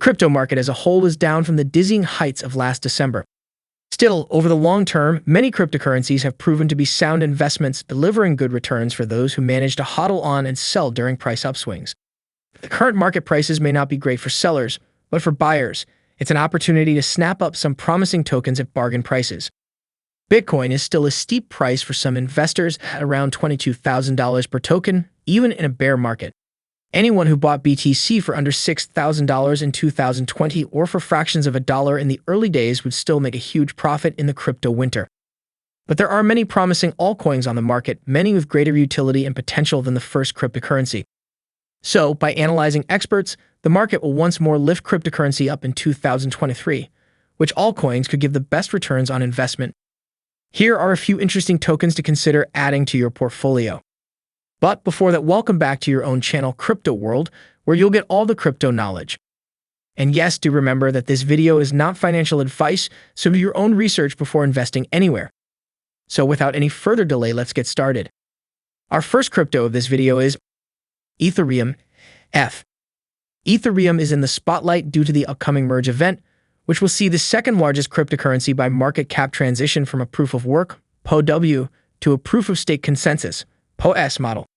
crypto market as a whole is down from the dizzying heights of last December. Still, over the long term, many cryptocurrencies have proven to be sound investments, delivering good returns for those who manage to hodl on and sell during price upswings. The current market prices may not be great for sellers, but for buyers, it's an opportunity to snap up some promising tokens at bargain prices. Bitcoin is still a steep price for some investors at around $22,000 per token, even in a bear market. Anyone who bought BTC for under $6,000 in 2020 or for fractions of a dollar in the early days would still make a huge profit in the crypto winter. But there are many promising altcoins on the market, many with greater utility and potential than the first cryptocurrency. So, by analyzing experts, the market will once more lift cryptocurrency up in 2023, which altcoins could give the best returns on investment. Here are a few interesting tokens to consider adding to your portfolio. But before that, welcome back to your own channel, Crypto World, where you'll get all the crypto knowledge. And yes, do remember that this video is not financial advice, so do your own research before investing anywhere. So without any further delay, let's get started. Our first crypto of this video is Ethereum. Ethereum is in the spotlight due to the upcoming merge event, which will see the second largest cryptocurrency by market cap transition from a proof of work, POW, to a proof of stake consensus, POS model.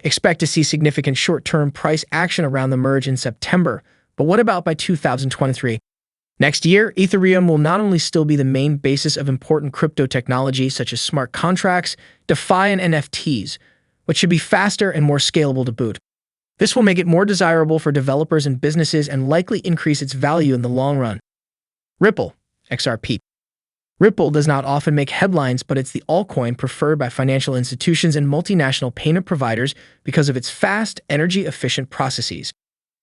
Expect to see significant short-term price action around the merge in September, but what about by 2023? Next year, Ethereum will not only still be the main basis of important crypto technology such as smart contracts, DeFi, and NFTs, but should be faster and more scalable to boot. This will make it more desirable for developers and businesses and likely increase its value in the long run. Ripple, XRP. Ripple does not often make headlines, but it's the altcoin preferred by financial institutions and multinational payment providers because of its fast, energy-efficient processes.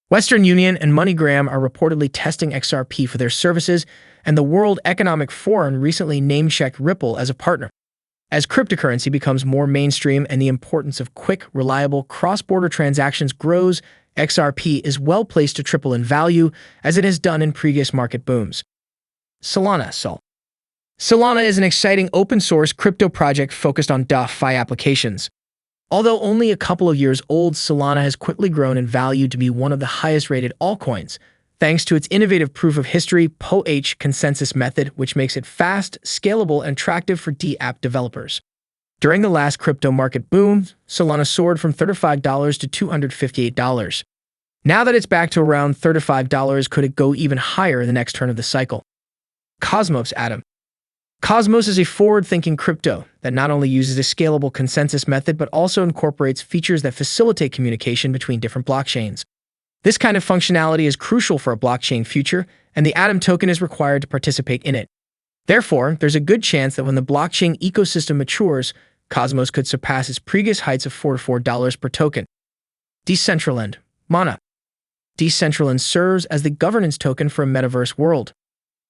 Western Union and MoneyGram are reportedly testing XRP for their services, and the World Economic Forum recently name-checked Ripple as a partner. As cryptocurrency becomes more mainstream and the importance of quick, reliable, cross-border transactions grows, XRP is well placed to triple in value, as it has done in previous market booms. Solana. Solana is an exciting open-source crypto project focused on DeFi applications. Although only a couple of years old, Solana has quickly grown in value to be one of the highest-rated altcoins, thanks to its innovative proof-of-history POH consensus method, which makes it fast, scalable, and attractive for DApp developers. During the last crypto market boom, Solana soared from $35 to $258. Now that it's back to around $35, could it go even higher in the next turn of the cycle? Cosmos Atom. Cosmos is a forward-thinking crypto that not only uses a scalable consensus method but also incorporates features that facilitate communication between different blockchains. This kind of functionality is crucial for a blockchain future, and the Atom token is required to participate in it. Therefore, there's a good chance that when the blockchain ecosystem matures, Cosmos could surpass its previous heights of $44 per token. DECENTRALAND. Mana. DECENTRALAND serves as the governance token for a metaverse world.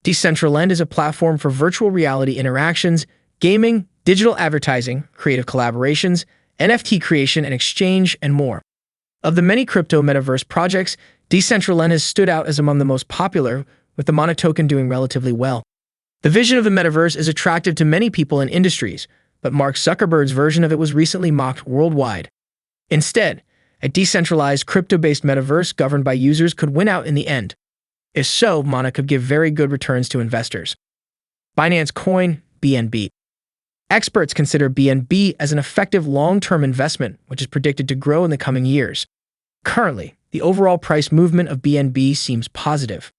DECENTRALAND is a platform for virtual reality interactions, gaming, digital advertising, creative collaborations, NFT creation and exchange, and more. Of the many crypto metaverse projects, DECENTRALAND has stood out as among the most popular, with the Mana token doing relatively well. The vision of the metaverse is attractive to many people and industries, but Mark Zuckerberg's version of it was recently mocked worldwide. Instead, a decentralized crypto-based metaverse governed by users could win out in the end. If so, Mana could give very good returns to investors. Binance Coin, BNB. Experts consider BNB as an effective long-term investment, which is predicted to grow in the coming years. Currently, the overall price movement of BNB seems positive.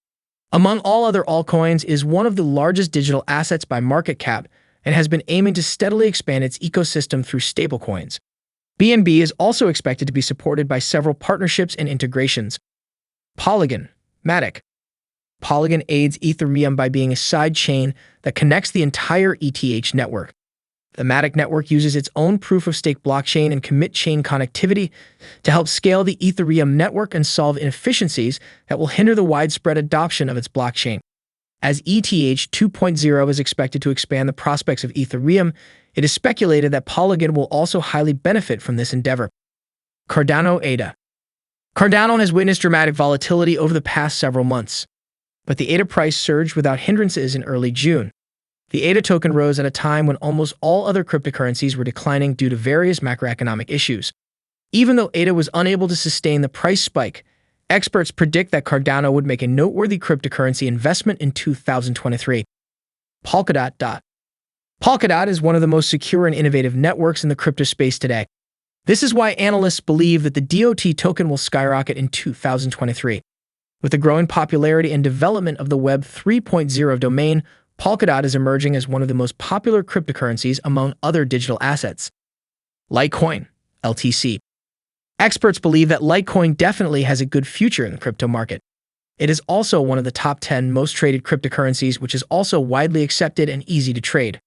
Among all other altcoins, it is one of the largest digital assets by market cap and has been aiming to steadily expand its ecosystem through stablecoins. BNB is also expected to be supported by several partnerships and integrations. POLYGON, MATIC. POLYGON aids Ethereum by being a side chain that connects the entire ETH network. The MATIC network uses its own proof-of-stake blockchain and commit chain connectivity to help scale the Ethereum network and solve inefficiencies that will hinder the widespread adoption of its blockchain. As ETH 2.0 is expected to expand the prospects of Ethereum, it is speculated that POLYGON will also highly benefit from this endeavor. Cardano ADA. Cardano has witnessed dramatic volatility over the past several months, but the ADA price surged without hindrances in early June. The ADA token rose at a time when almost all other cryptocurrencies were declining due to various macroeconomic issues. Even though ADA was unable to sustain the price spike, Experts predict that Cardano would make a noteworthy cryptocurrency investment in 2023. Polkadot. Polkadot is one of the most secure and innovative networks in the crypto space today. This is why analysts believe that the DOT token will skyrocket in 2023. With the growing popularity and development of the Web 3.0 domain, Polkadot is emerging as one of the most popular cryptocurrencies among other digital assets. Litecoin, LTC. Experts believe that Litecoin definitely has a good future in the crypto market. It is also one of the top 10 most traded cryptocurrencies, which is also widely accepted and easy to trade.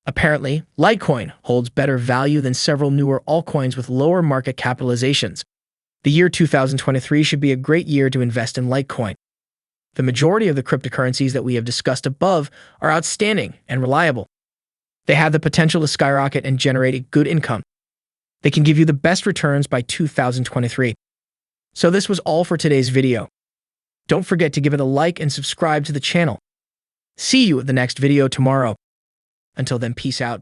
Apparently, Litecoin holds better value than several newer altcoins with lower market capitalizations. The year 2023 should be a great year to invest in Litecoin. The majority of the cryptocurrencies that we have discussed above are outstanding and reliable. They have the potential to skyrocket and generate a good income. They can give you the best returns by 2023. So this was all for today's video. Don't forget to give it a like and subscribe to the channel. See you at the next video tomorrow. Until then, peace out.